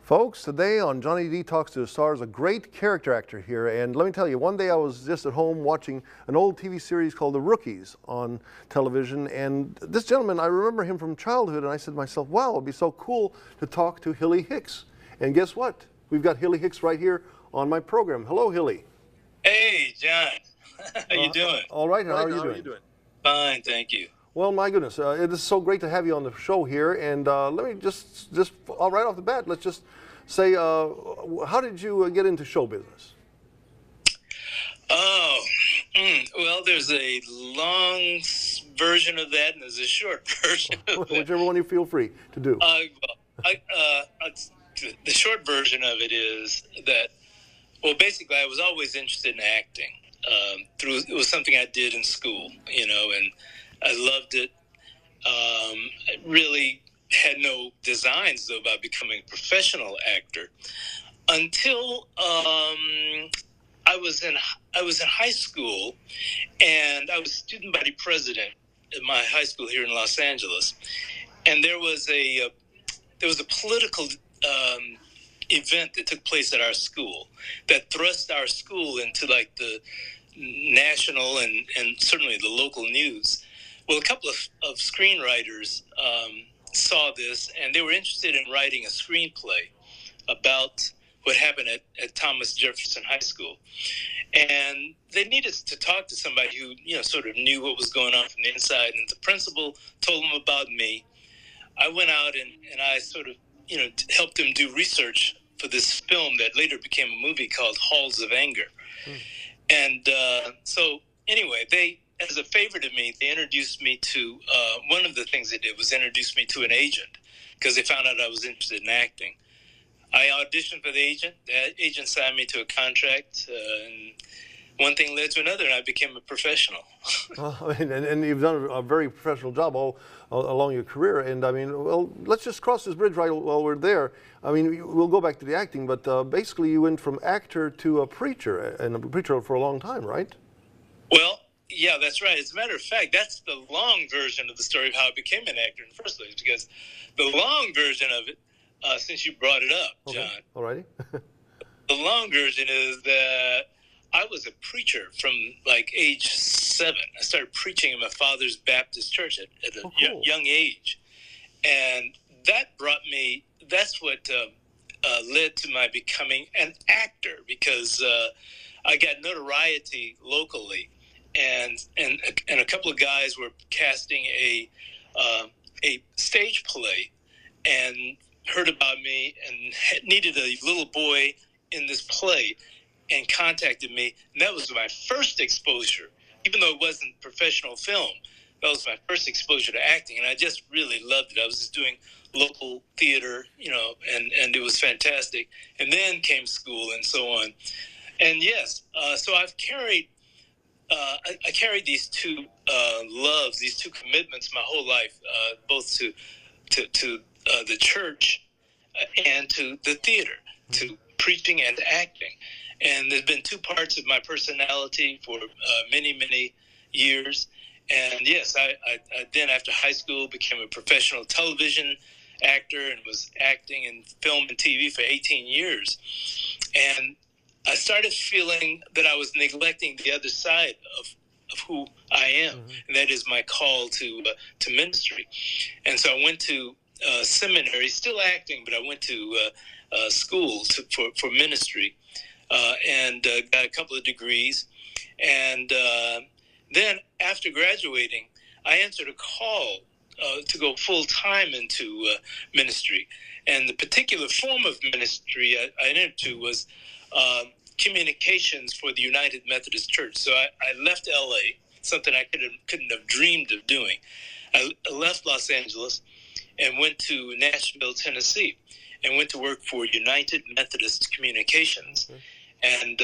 Folks, today on Johnny D Talks to the Stars, a great character actor here. And let me tell you, one day I was just at home watching an old TV series called The Rookies on television. And this gentleman, I remember him from childhood. And I said to myself, wow, it'd be so cool to talk to Hilly Hicks. And guess what? We've got Hilly Hicks right here on my program. Hello, Hilly. Hey, John. How you doing? All right. How are you doing? Fine, thank you. Well, my goodness, it is so great to have you on the show here. And let me just right off the bat, let's just say, how did you get into show business? Oh, well, there's a long version of that, and there's a short version of that. Whichever one you feel free to do. The short version of it is that, well, basically, I was always interested in acting. It was something I did in school, and I loved it. I really had no designs, though, about becoming a professional actor until I was in high school, and I was student body president at my high school here in Los Angeles, and there was a political event that took place at our school that thrust our school into like the national and certainly the local news. Well, a couple of screenwriters saw this, and they were interested in writing a screenplay about what happened at Thomas Jefferson High School. And they needed to talk to somebody who, sort of knew what was going on from the inside. And the principal told them about me. I went out and I sort of, helped them do research for this film that later became a movie called Halls of Anger. And so anyway, they, as a favor to me, they introduced me to, one of the things they did was introduce me to an agent because they found out I was interested in acting. I auditioned for the agent. The agent signed me to a contract, and one thing led to another, and I became a professional. And you've done a very professional job all along your career. And I mean, well, let's just cross this bridge right while we're there. I mean, we'll go back to the acting, but basically you went from actor to a preacher, and a preacher for a long time, right? Well, yeah, that's right. As a matter of fact, that's the long version of the story of how I became an actor in the first place, because the long version of it, since you brought it up, John. Okay. All righty. The long version is that I was a preacher from like age 7. I started preaching in my father's Baptist church at a young age. And that's what led to my becoming an actor, because I got notoriety locally. And a couple of guys were casting a stage play and heard about me and needed a little boy in this play and contacted me. And that was my first exposure, even though it wasn't professional film. That was my first exposure to acting, and I just really loved it. I was just doing local theater, and it was fantastic. And then came school and so on. And yes, so I've carried I carried these two loves, these two commitments my whole life, both to the church and to the theater, to preaching and acting. And there's been two parts of my personality for many, many years. And yes, I then after high school became a professional television actor and was acting in film and TV for 18 years. And I started feeling that I was neglecting the other side of who I am, and that is my call to ministry. And so I went to seminary, still acting, but I went to school for ministry, and got a couple of degrees. And then after graduating, I answered a call to go full-time into ministry. And the particular form of ministry I entered to was communications for the United Methodist Church. So I left LA, something I couldn't have dreamed of doing. I left Los Angeles and went to Nashville, Tennessee, and went to work for United Methodist Communications. And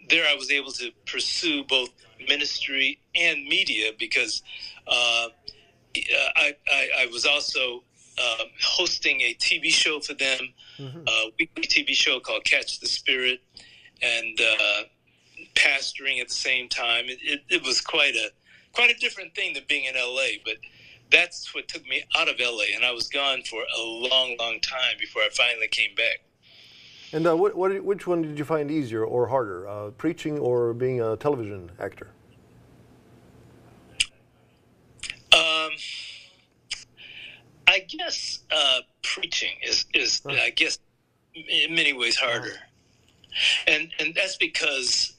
there I was able to pursue both ministry and media, because I was also hosting a TV show for them, a weekly TV show called Catch the Spirit, and pastoring at the same time. It was quite a different thing than being in LA, but that's what took me out of LA, and I was gone for a long, long time before I finally came back. And which one did you find easier or harder, preaching or being a television actor? I guess preaching is I guess in many ways harder, and that's because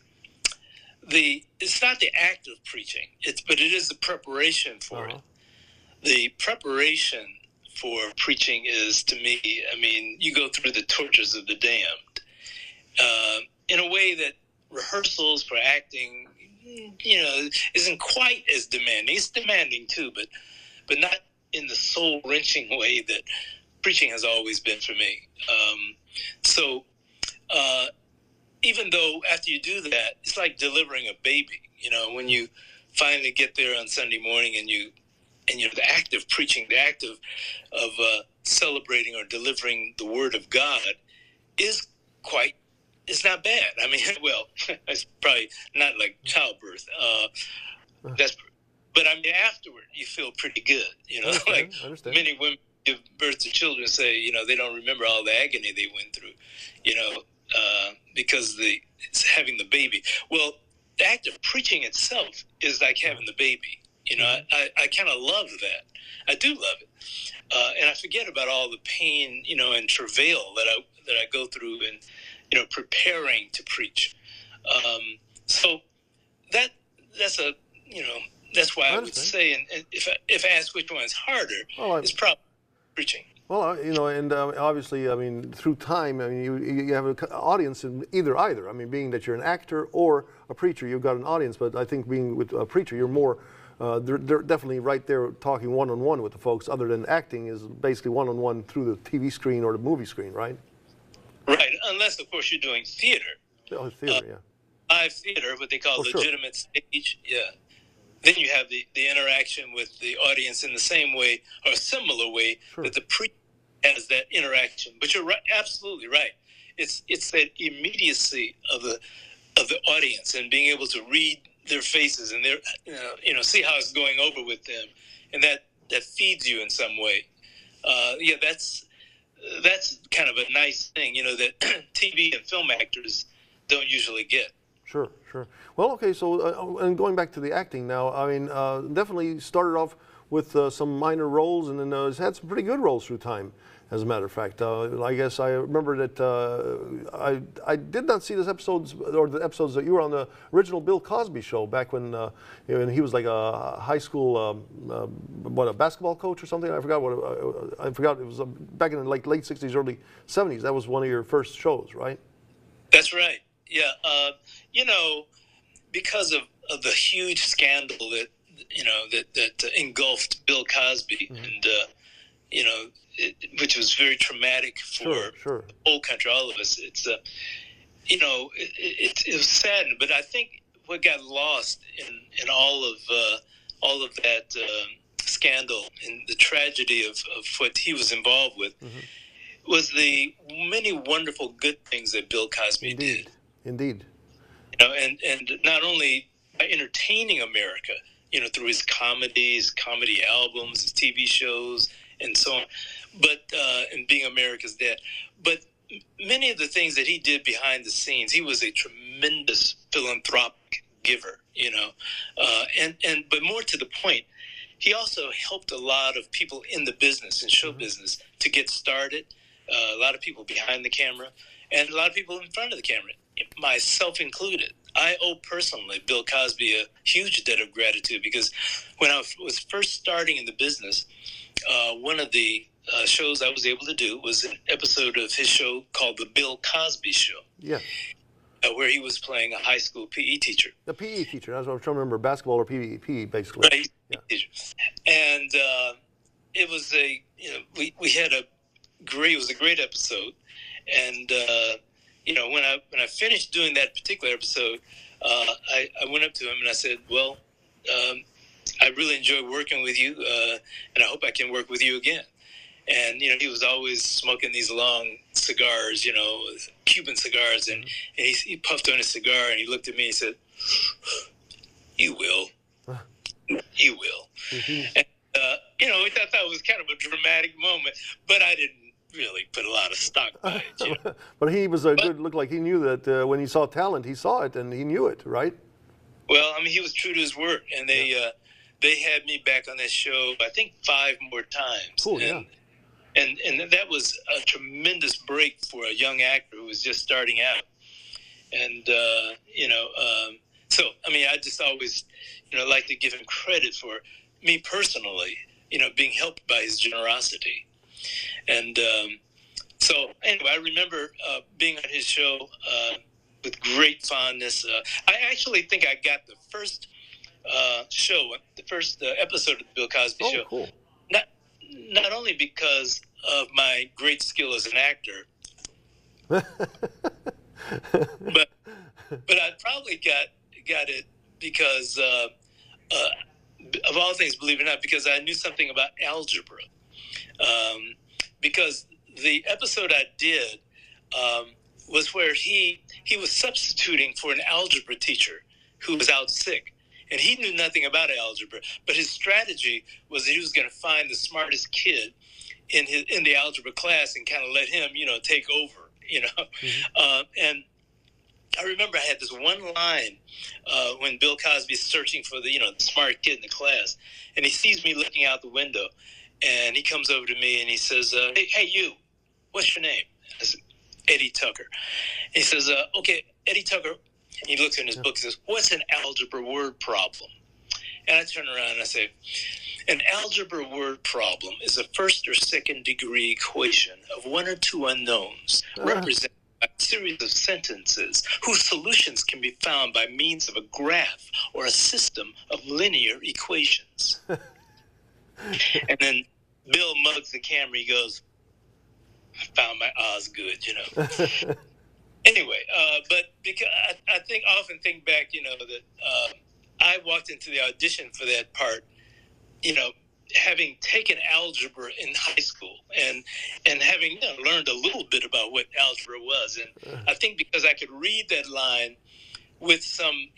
it's not the act of preaching, but it is the preparation for it. The preparation for preaching is, to me, I mean, you go through the tortures of the damned in a way that rehearsals for acting, isn't quite as demanding. It's demanding too, but not in the soul-wrenching way that preaching has always been for me. So even though after you do that, it's like delivering a baby. When you finally get there on Sunday morning and the act of preaching, the act of celebrating or delivering the word of God it's not bad. I mean, well, it's probably not like childbirth. But I mean, afterward, you feel pretty good. I understand. Many women give birth to children say, they don't remember all the agony they went through, because it's having the baby. Well, the act of preaching itself is like having the baby. I kind of love that. I do love it, and I forget about all the pain, and travail that I go through in, preparing to preach. So that's that's why I would say, and if I ask which one is harder, it's probably preaching. Well, and obviously, I mean, through time, I mean, you have an audience in either. I mean, being that you're an actor or a preacher, you've got an audience. But I think being with a preacher, you're more, they're definitely right there talking one-on-one with the folks. Other than acting is basically one-on-one through the TV screen or the movie screen, right? Right, unless, of course, you're doing theater. Oh, theater, yeah. Live theater, what they call legitimate stage, yeah. Then you have the interaction with the audience in the same way or similar way that the preacher has that interaction. But you're right, absolutely right. It's that immediacy of the audience and being able to read their faces and their see how it's going over with them, and that feeds you in some way. That's kind of a nice thing, that TV and film actors don't usually get. Sure. Well, okay, so, and going back to the acting now, I mean, definitely started off with some minor roles and then has had some pretty good roles through time, as a matter of fact. I guess I remember that I did not see those episodes, or the episodes that you were on the original Bill Cosby show back when he was like a high school, a basketball coach or something? I forgot it was back in the late 60s, early 70s. That was one of your first shows, right? That's right. Yeah, because of the huge scandal that that engulfed Bill Cosby, and which was very traumatic for the whole country, all of us. It's it was saddened, but I think what got lost in all of that scandal and the tragedy of what he was involved with was the many wonderful good things that Bill Cosby did. Indeed. And not only by entertaining America, through his comedies, comedy albums, his TV shows, and so on, but and being America's dad. But many of the things that he did behind the scenes, he was a tremendous philanthropic giver, but more to the point, he also helped a lot of people in the business, in show business, to get started. A lot of people behind the camera, and a lot of people in front of the camera, myself included. I owe personally Bill Cosby a huge debt of gratitude, because when I was first starting in the business, one of the shows I was able to do was an episode of his show called The Bill Cosby Show. Yeah. Where he was playing a high school PE teacher. The PE teacher. That's what I'm trying to remember. Basketball or PE, basically. Right. Yeah. Teacher. And it was we had it was a great episode. And when I finished doing that particular episode, I went up to him and I said, "Well, I really enjoyed working with you, and I hope I can work with you again." And he was always smoking these long cigars, Cuban cigars, and he puffed on his cigar and he looked at me and he said, "You will, you will." And, we thought that was kind of a dramatic moment, but I didn't really put a lot of stock by it. You know? But he was a good, looked like he knew that when he saw talent, he saw it and he knew it, right? Well, I mean, he was true to his word, and they had me back on that show, I think 5 more times. Cool, And that was a tremendous break for a young actor who was just starting out. And, so, I mean, I just always, like to give him credit for me personally, being helped by his generosity. And so, anyway, I remember being on his show with great fondness. I actually think I got the first the first episode of the Bill Cosby Show. Cool. Not only because of my great skill as an actor, but I probably got it because of all things, believe it or not, because I knew something about algebra. Because the episode I did was where he was substituting for an algebra teacher who was out sick. And he knew nothing about algebra, but his strategy was that he was going to find the smartest kid in the algebra class and kind of let him, take over, Mm-hmm. And I remember I had this one line when Bill Cosby is searching for the smart kid in the class, and he sees me looking out the window, and he comes over to me and he says, hey, you, what's your name? I said, Eddie Tucker. He says, okay, Eddie Tucker. He looks in his book and says, what's an algebra word problem? And I turn around and I say, an algebra word problem is a first or second degree equation of one or two unknowns represented by a series of sentences whose solutions can be found by means of a graph or a system of linear equations. And then Bill mugs the camera. He goes, I found my Osgood, Anyway, but because I often think back, that I walked into the audition for that part, having taken algebra in high school and having learned a little bit about what algebra was. And I think because I could read that line with some,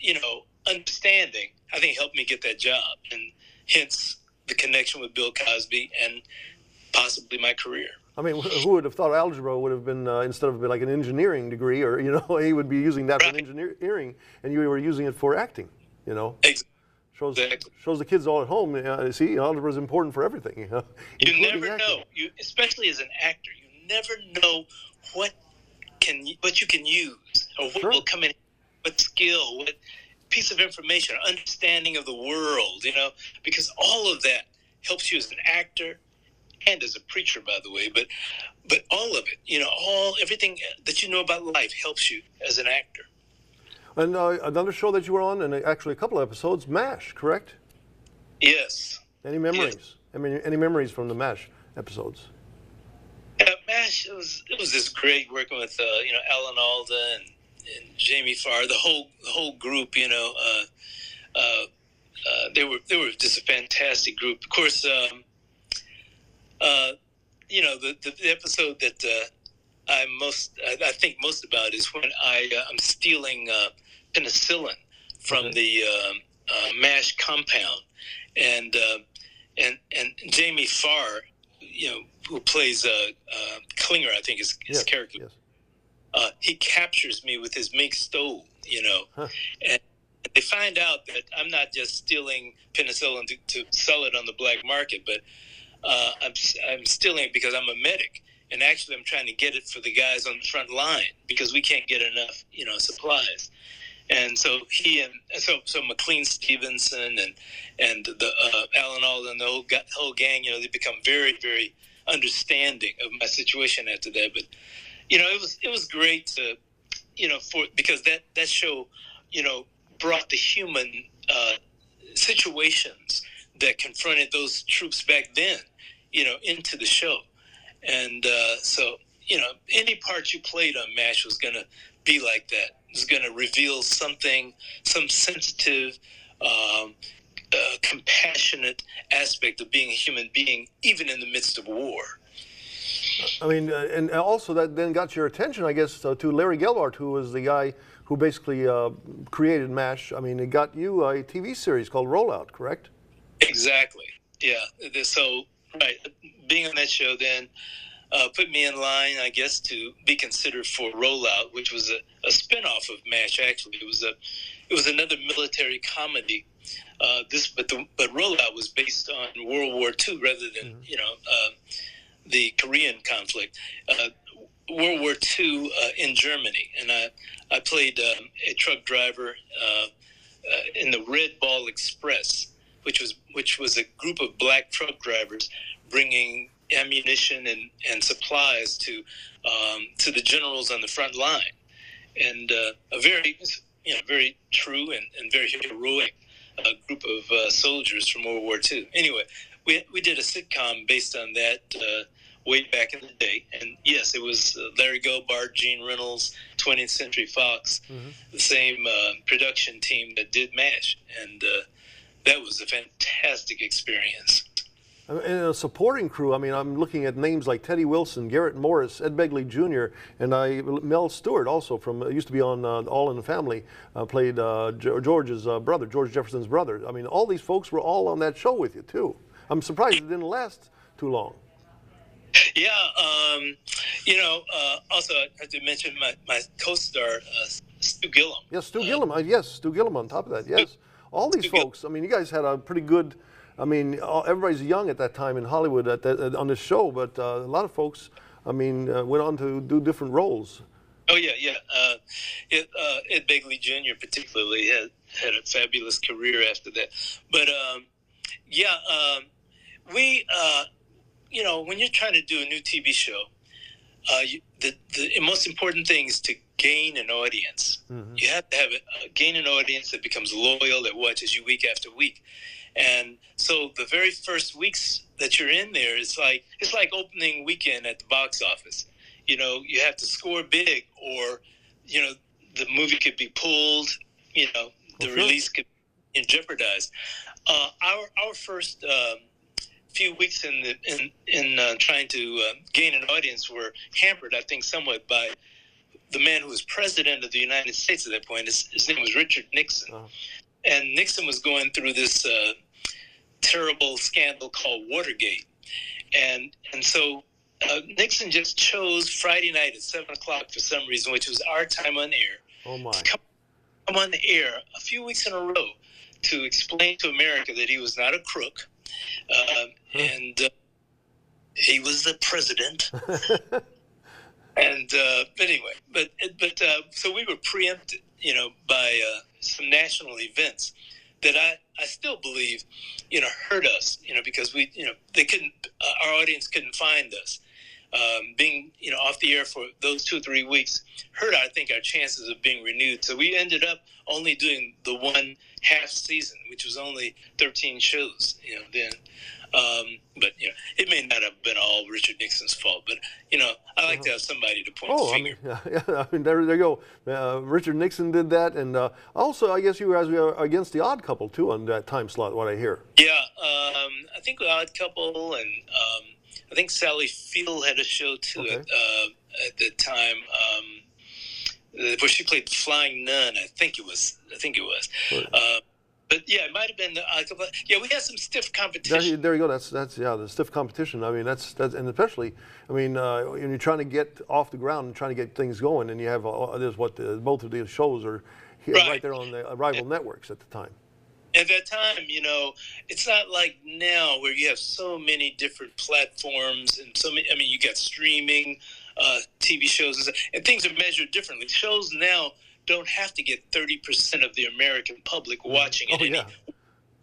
understanding, I think helped me get that job. And hence the connection with Bill Cosby and possibly my career. I mean, who would have thought algebra would have been, instead of like an engineering degree, or, he would be using that for engineering, and you were using it for acting, Exactly. Shows the kids all at home, see, algebra is important for everything. You never know, especially as an actor, you never know what you can use, or what will come in, what skill, what piece of information, understanding of the world, because all of that helps you as an actor, and as a preacher, by the way, but all of it, everything that you know about life helps you as an actor. And another show that you were on, and actually a couple of episodes, MASH, correct? Yes. Any memories? Yes. I mean, any memories from the MASH episodes? Yeah, MASH, it was just great working with Alan Alda and Jamie Farr, the whole group. They were just a fantastic group. Of course. The episode that I think most about is when I'm stealing penicillin from the MASH compound, and Jamie Farr, who plays Klinger, I think is his character. Yes. He captures me with his mink stole, and they find out that I'm not just stealing penicillin to sell it on the black market, but I'm stealing it because I'm a medic, and actually I'm trying to get it for the guys on the front line because we can't get enough, supplies. And so so McLean Stevenson and the Alan Alda and the whole gang, they become very, very understanding of my situation after that. But it was great to because that show brought the human situations that confronted those troops back then, into the show. And so, any part you played on MASH was going to be like that. It was going to reveal some sensitive, compassionate aspect of being a human being, even in the midst of war. I mean, and also that then got your attention, I guess, to Larry Gelbart, who was the guy who basically created MASH. I mean, it got you a TV series called Rollout, correct? Exactly. Yeah. So, right. Being on that show then, put me in line, I guess, to be considered for Rollout, which was a spinoff of MASH. Actually, it was another military comedy. But Rollout was based on World War II rather than the Korean conflict. World War II in Germany, and I played a truck driver in the Red Ball Express, which was a group of black truck drivers bringing ammunition and supplies to the generals on the front line, and a very true and very heroic group of soldiers from World War II. Anyway, we did a sitcom based on that way back in the day, and yes, it was Larry Goldbart, Gene Reynolds, 20th Century Fox, the same production team that did MASH, and that was a fantastic experience. In a supporting crew, I mean, I'm looking at names like Teddy Wilson, Garrett Morris, Ed Begley Jr., and Mel Stewart also used to be on All in the Family, played George's brother, George Jefferson's brother. I mean, all these folks were all on that show with you too. I'm surprised it didn't last too long. Yeah, also I have to mention my co-star, Stu Gillum. Yes, Stu Gillum. Yes, Stu Gillum on top of that. Yes, all these folks. I mean, you guys had a pretty good. I mean, everybody's young at that time in Hollywood on this show, but a lot of folks, I mean, went on to do different roles. Oh yeah. Ed Begley Jr. particularly had a fabulous career after that. But we. When you're trying to do a new TV show, the most important thing is to gain an audience. Mm-hmm. You have to have gain an audience that becomes loyal, that watches you week after week. And so the very first weeks that you're in there, it's like opening weekend at the box office. You have to score big, or the movie could be pulled. The release could be jeopardized. Our first few weeks in trying to gain an audience were hampered, I think, somewhat by the man who was president of the United States at that point. His name was Richard Nixon. Oh. And Nixon was going through this terrible scandal called Watergate. And so Nixon just chose Friday night at 7 o'clock for some reason, which was our time on air. Oh, my. To come on the air a few weeks in a row to explain to America that he was not a crook. And he was the president. And anyway, but so we were preempted, by some national events that I still believe, hurt us, because we, they couldn't, our audience couldn't find us. Being, off the air for those 2 or 3 weeks hurt, I think, our chances of being renewed. So we ended up only doing the one half season, which was only 13 shows, then. But it may not have been all Richard Nixon's fault, but I like to have somebody to point the finger. I mean, there you go. Richard Nixon did that, and also I guess you guys were against the Odd Couple too on that time slot. What I hear. Yeah, I think the Odd Couple, and I think Sally Field had a show too at the time. Where she played the Flying Nun, I think it was. Right. But yeah, it might have been the yeah. We had some stiff competition. There you go. That's the stiff competition. I mean, that's and especially, I mean, when you're trying to get off the ground and trying to get things going, and you have there's both of these shows are right there on the rival networks at the time. At that time, it's not like now where you have so many different platforms and so many. I mean, you got streaming, TV shows, and things are measured differently. Shows now don't have to get 30% of the American public watching it any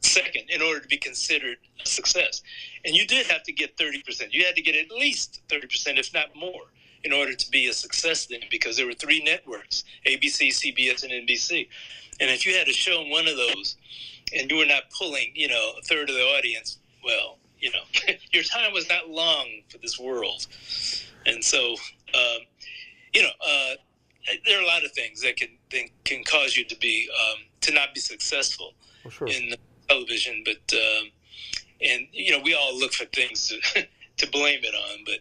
second in order to be considered a success. And you did have to get 30%. You had to get at least 30%, if not more, in order to be a success then, because there were 3 networks, ABC, CBS, and NBC. And if you had a show on one of those and you were not pulling, a third of the audience, well, your time was not long for this world. And so, there are a lot of things that can cause you to be to not be successful in television, but and we all look for things to blame it on, but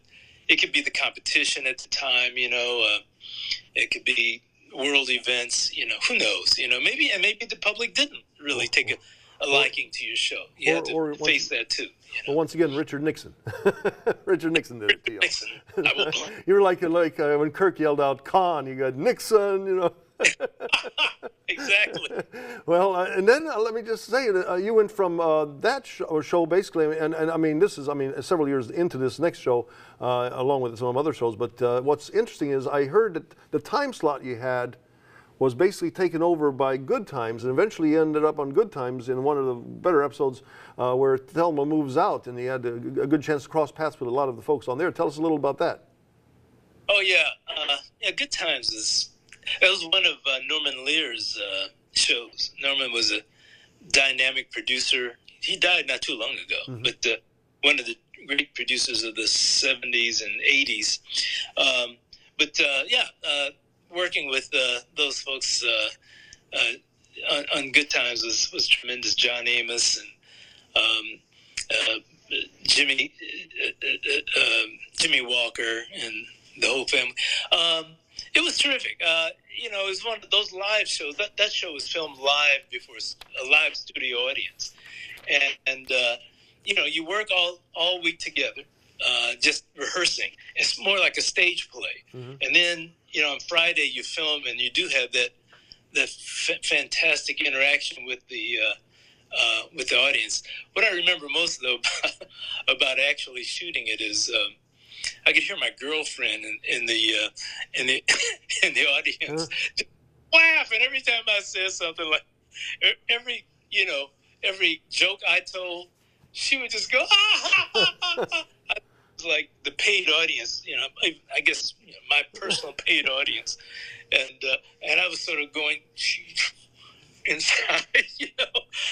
it could be the competition at the time, it could be world events, who knows, maybe the public didn't really take a liking to your show. You have to face that too. Well, once again, Richard Nixon. Richard Nixon did it to you. Nixon. You were like when Kirk yelled out Khan, you got Nixon, Exactly. Well, and then let me just say, you went from that show basically, and I mean, this is, several years into this next show, along with some other shows, but what's interesting is I heard that the time slot you had was basically taken over by Good Times, and eventually ended up on Good Times in one of the better episodes where Thelma moves out, and you had a good chance to cross paths with a lot of the folks on there. Tell us a little about that. Oh yeah, Good Times that was one of Norman Lear's shows. Norman was a dynamic producer. He died not too long ago, but one of the great producers of the 70s and 80s. Working with those folks on Good Times was tremendous. John Amos and Jimmy Walker and the whole family. It was terrific. It was one of those live shows. That show was filmed live before a live studio audience, and you work all week together, just rehearsing. It's more like a stage play, and then on Friday you film, and you do have that fantastic interaction with the audience. What I remember most though about actually shooting it is I could hear my girlfriend in the in the audience just laughing every time I said something. Like every joke I told, she would just go It was like the paid audience, I guess my personal paid audience, and I was sort of going inside.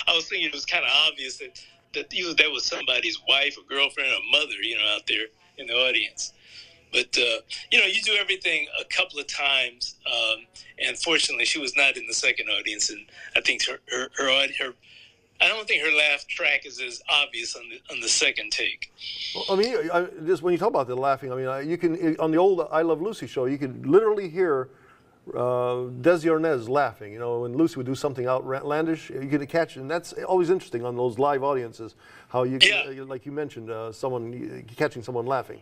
I was thinking it was kind of obvious that that was somebody's wife or girlfriend or mother, out there in the audience. But you do everything a couple of times, and fortunately, she was not in the second audience, and I think her I don't think her laugh track is as obvious on the second take. Well, just when you talk about the laughing, you can on the old I Love Lucy show, you could literally hear Desi Arnaz laughing. When Lucy would do something outlandish, you could catch, and that's always interesting on those live audiences. How you, like you mentioned, catching someone laughing.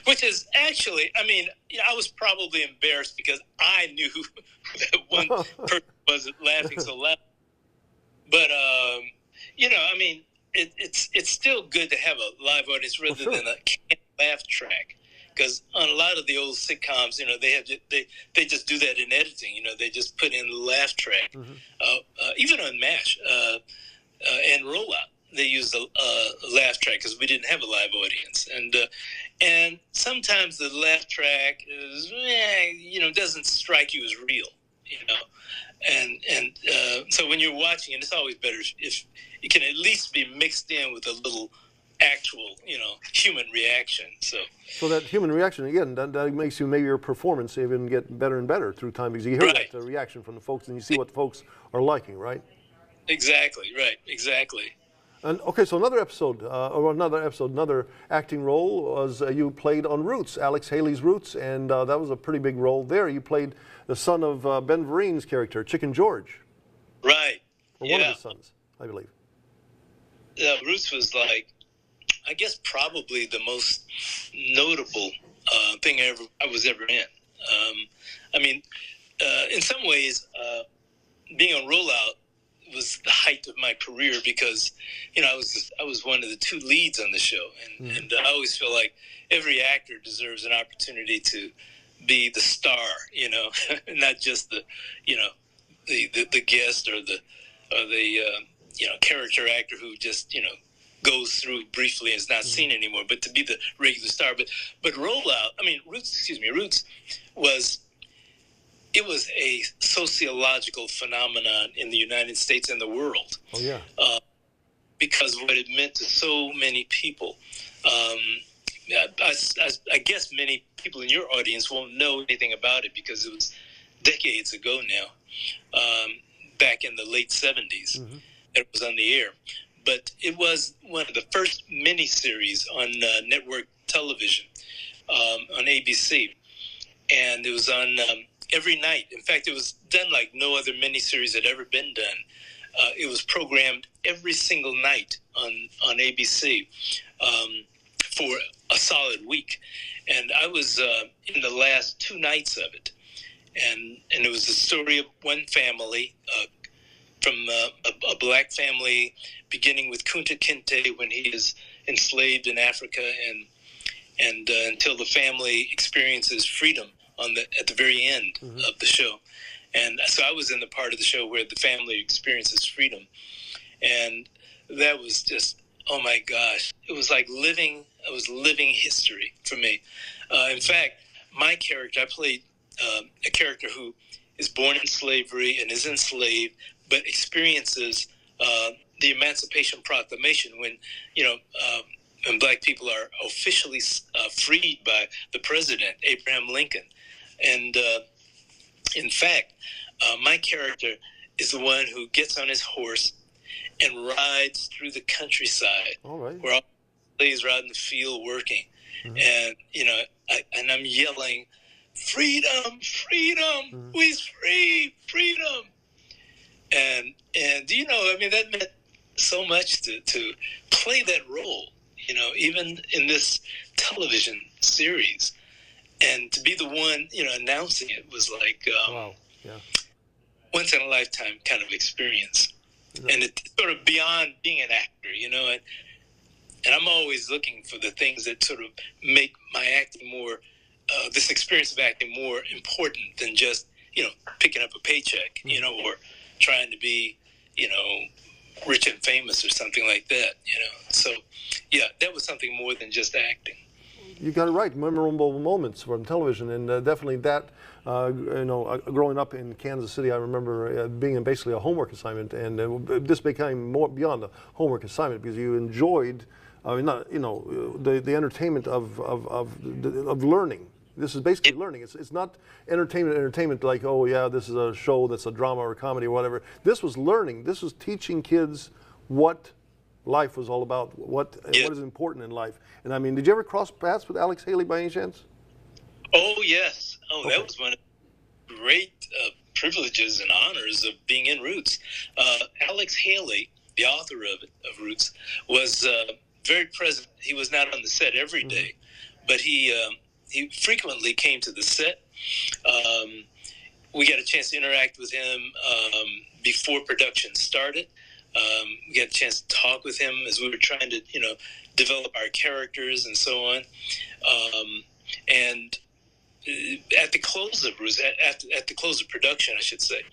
Which is actually, I was probably embarrassed because I knew that one person wasn't laughing so loud. But it's still good to have a live audience rather than a canned laugh track. Because on a lot of the old sitcoms, they just do that in editing. They just put in the laugh track. Even on MASH and Rollout, they used a laugh track because we didn't have a live audience. And sometimes the laugh track is, doesn't strike you as real. So when you're watching it, it's always better if it can at least be mixed in with a little actual, human reaction. So that human reaction, again, that makes maybe your performance even get better and better through time because you hear that reaction from the folks and you see what the folks are liking, right? Exactly, right, exactly. And okay, so another acting role was you played on Roots, Alex Haley's Roots, and that was a pretty big role there. You played the son of Ben Vereen's character, Chicken George. Right. Or one of his sons, I believe. Yeah, Roots was like, I guess probably the most notable thing I was ever in. In some ways, being on Rollout was the height of my career because, I was one of the two leads on the show, and I always feel like every actor deserves an opportunity to be the star, not just the guest or the character actor who just goes through briefly and is not seen anymore, but to be the regular star. But Roots was a sociological phenomenon in the United States and the world. Oh yeah. Because what it meant to so many people. I guess many people in your audience won't know anything about it because it was decades ago now, back in the late 70s. It was on the air. But it was one of the first miniseries on network television, on ABC. And it was on every night. In fact, it was done like no other miniseries had ever been done. it was programmed every single night on ABC for a solid week. And I was in the last 2 nights of it. And it was the story of one family, from a black family, beginning with Kunta Kinte when he is enslaved in Africa, and until the family experiences freedom at the very end of the show. And so I was in the part of the show where the family experiences freedom, and that was just, oh my gosh, it was like I was living history for me. In fact, my character, I played a character who is born in slavery and is enslaved, but experiences the Emancipation Proclamation when black people are officially freed by the president, Abraham Lincoln. And in fact, my character is the one who gets on his horse and rides through the countryside, where all the slaves are out in the field working. And, I'm yelling, freedom, freedom, we's free, freedom. And that meant so much to play that role, even in this television series. And to be the one, announcing it was like once in a lifetime kind of experience. And it's sort of beyond being an actor, and I'm always looking for the things that sort of make my acting more, this experience of acting more important than just, picking up a paycheck, or trying to be, rich and famous or something like that, So, yeah, that was something more than just acting. You got it right. Memorable moments from television, and definitely that. Growing up in Kansas City, I remember being basically a homework assignment, and this became more beyond a homework assignment because you enjoyed, the entertainment of learning. This is basically learning. It's not entertainment like, oh yeah, this is a show that's a drama or a comedy or whatever. This was learning. This was teaching kids what life was all about, what is important in life. And I mean, did you ever cross paths with Alex Haley by any chance? Oh, yes. Oh, okay. That was one of the great privileges and honors of being in Roots. Alex Haley, the author of Roots, was very present. He was not on the set every day, but he frequently came to the set. We got a chance to interact with him before production started. We got a chance to talk with him as we were trying to, develop our characters and so on. And at the close of at the close of production, I should say,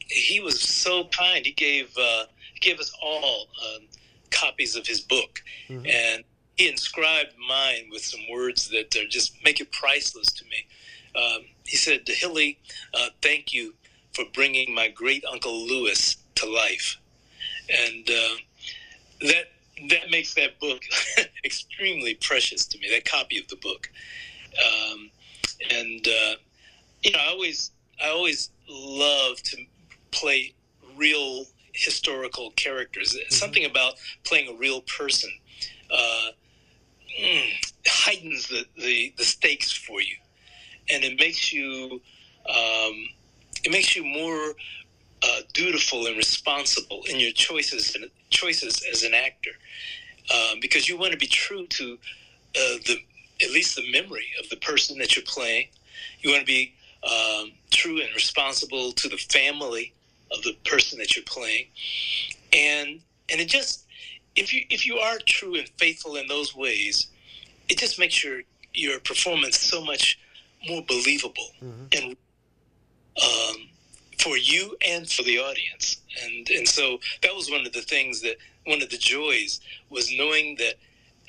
he was so kind. He gave us all copies of his book, and he inscribed mine with some words that just make it priceless to me. He said, "Hilly, thank you for bringing my great Uncle Lewis to life," and that makes that book extremely precious to me. That copy of the book, I always love to play real historical characters. Something about playing a real person heightens the stakes for you, and it makes you more dutiful and responsible in your choices as an actor, because you want to be true to at least the memory of the person that you're playing. You want to be true and responsible to the family of the person that you're playing, and it just, if you are true and faithful in those ways, it just makes your performance so much more believable and for you and for the audience. And so that was one of the joys was knowing that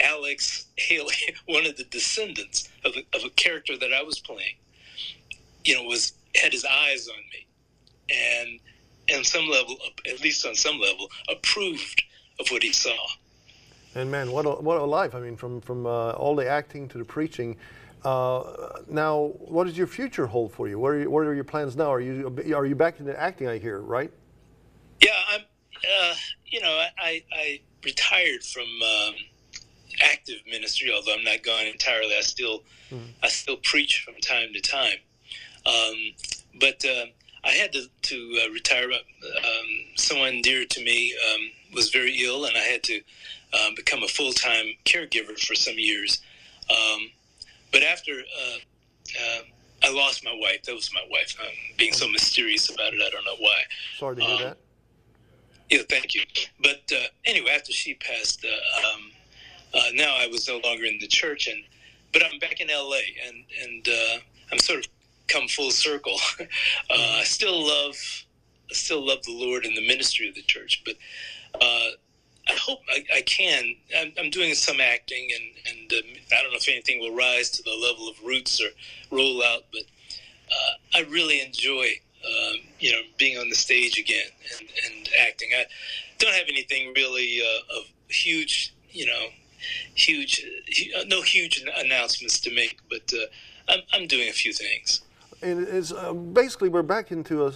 Alex Haley, one of the descendants of a character that I was playing, had his eyes on me, and some level, at least on some level, approved of what he saw. And man, what a life! I mean, from all the acting to the preaching. Now, what does your future hold for you? What are your plans now? Are you back into acting? I hear, right? Yeah, I'm. I retired from active ministry, although I'm not gone entirely. I still preach from time to time. But I had to retire. Someone dear to me was very ill, and I had to become a full-time caregiver for some years. But after I lost my wife, that was my wife. I'm being so mysterious about it, I don't know why. Sorry to hear that. Yeah, thank you. But anyway, after she passed, now I was no longer in the church, but I'm back in LA, and I'm sort of come full circle. I still love the Lord and the ministry of the church, but I hope I can. I'm doing some acting, and I don't know if anything will rise to the level of Roots or Roll Out, but I really enjoy being on the stage again and acting. I don't have anything really of huge announcements to make, but I'm doing a few things. And it's basically we're back into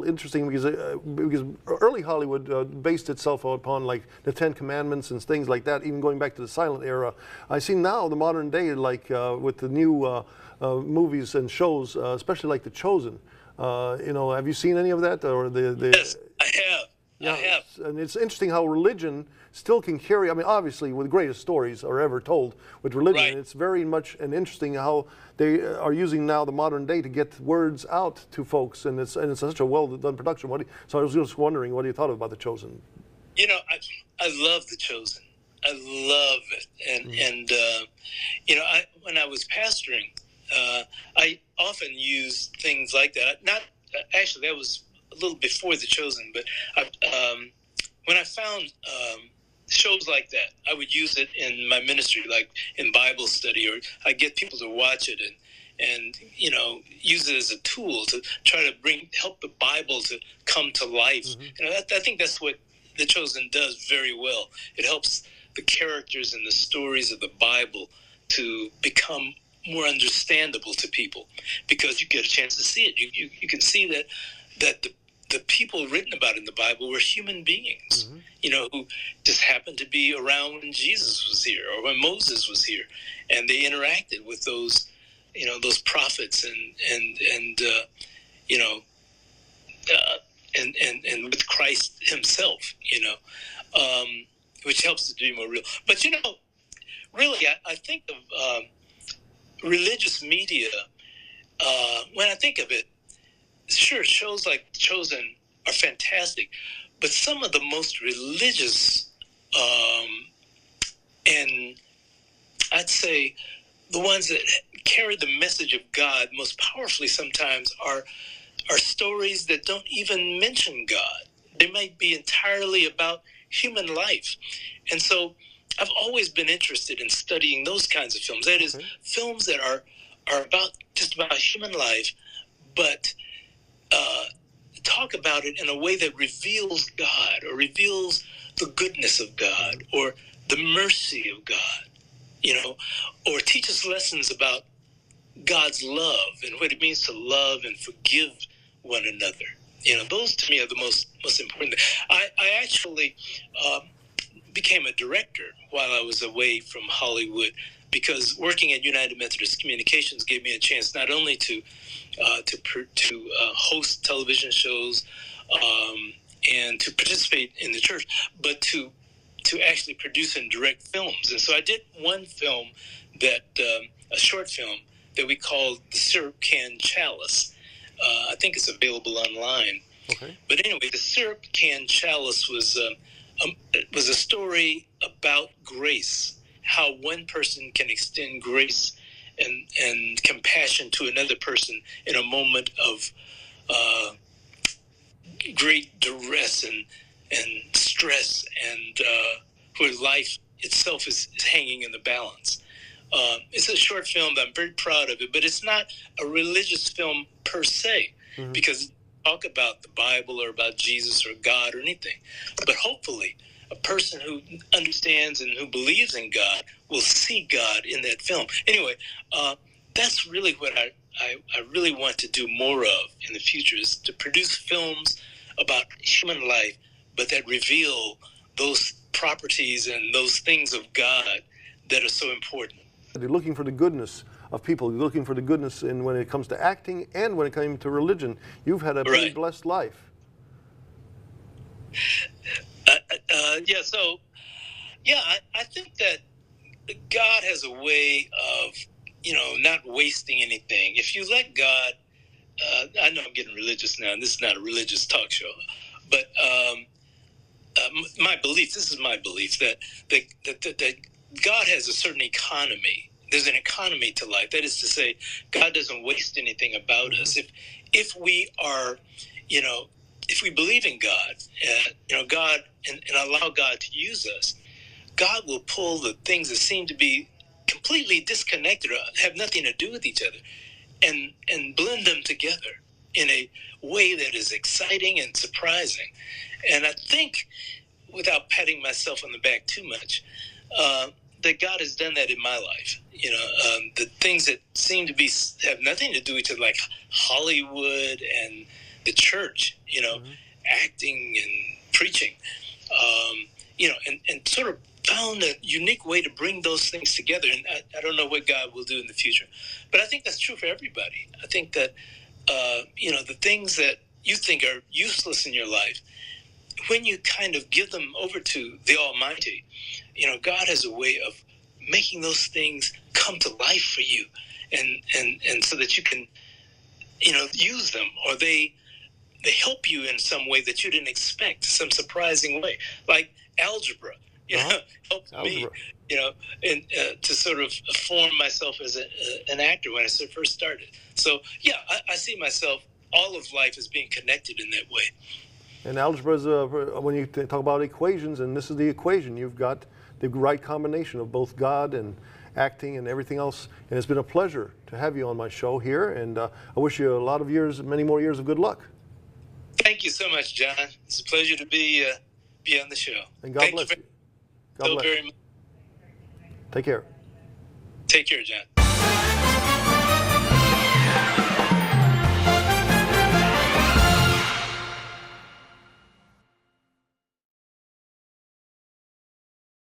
interesting because early Hollywood based itself upon like the Ten Commandments and things like that, even going back to the silent era. I see now the modern day, like with the new movies and shows, especially like The Chosen. Have you seen any of that? Or Yes, I have. Yeah, I have. And it's interesting how religion still can carry. I mean, obviously, the greatest stories are ever told with religion. Right. It's very much and interesting how they are using now the modern day to get words out to folks, and it's such a well done production. So I was just wondering, what you thought about The Chosen? I love The Chosen. I love it, and when I was pastoring, I often use things like that. Not actually, that was a little before The Chosen, but when I found shows like that, I would use it in my ministry, like in Bible study, or I get people to watch it and use it as a tool to try to help the Bible to come to life. I think that's what The Chosen does very well. It helps the characters and the stories of the Bible to become more understandable to people, because you get a chance to see it. You can see that the people written about in the Bible were human beings, who just happened to be around when Jesus was here or when Moses was here, and they interacted with those prophets and with Christ himself, which helps to be more real. But really, I think of religious media. When I think of it, sure, shows like Chosen are fantastic, but some of the most religious, and I'd say the ones that carry the message of God most powerfully sometimes are stories that don't even mention God. They might be entirely about human life. And so I've always been interested in studying those kinds of films. That is, films that are just about human life, but talk about it in a way that reveals God, or reveals the goodness of God, or the mercy of God, or teaches lessons about God's love and what it means to love and forgive one another. Those to me are the most important. I actually became a director while I was away from Hollywood, because working at United Methodist Communications gave me a chance not only to host television shows and to participate in the church, but to actually produce and direct films. And so I did one film a short film that we called The Syrup Can Chalice. I think it's available online. Okay. But anyway, The Syrup Can Chalice was a story about grace, how one person can extend grace and compassion to another person in a moment of great duress and stress, and where life itself is hanging in the balance. It's a short film that I'm very proud of it, but it's not a religious film per se, because talk about the Bible or about Jesus or God or anything. But hopefully, a person who understands and who believes in God will see God in that film. Anyway, that's really what I really want to do more of in the future, is to produce films about human life, but that reveal those properties and those things of God that are so important. They're looking for the goodness of people looking for the goodness in when it comes to acting and when it came to religion. You've had a pretty blessed life. I think that God has a way of, not wasting anything. If you let God, I know I'm getting religious now, and this is not a religious talk show, but this is my belief, that God has a certain economy. There's an economy to life. That is to say, God doesn't waste anything about us. If we are, if we believe in God, God, and allow God to use us, God will pull the things that seem to be completely disconnected or have nothing to do with each other and blend them together in a way that is exciting and surprising. And I think, without patting myself on the back too much, that God has done that in my life. The things that seem to have nothing to do with each other, like Hollywood and the church, acting and preaching, and sort of found a unique way to bring those things together. And I don't know what God will do in the future, but I think that's true for everybody. I think that, the things that you think are useless in your life, when you kind of give them over to the Almighty, God has a way of making those things come to life for you, and so that you can, use them, or they help you in some way that you didn't expect, some surprising way, like algebra. Helped me, and to sort of form myself as an actor when I first started. So I see myself, all of life, as being connected in that way. And algebra is, when you talk about equations, and this is the equation, you've got the right combination of both God and acting and everything else. And it's been a pleasure to have you on my show here, and I wish you a lot of years, many more years of good luck. Thank you so much, John. It's a pleasure to be on the show. And God bless you. God bless. Very much. Take care. Take care, John.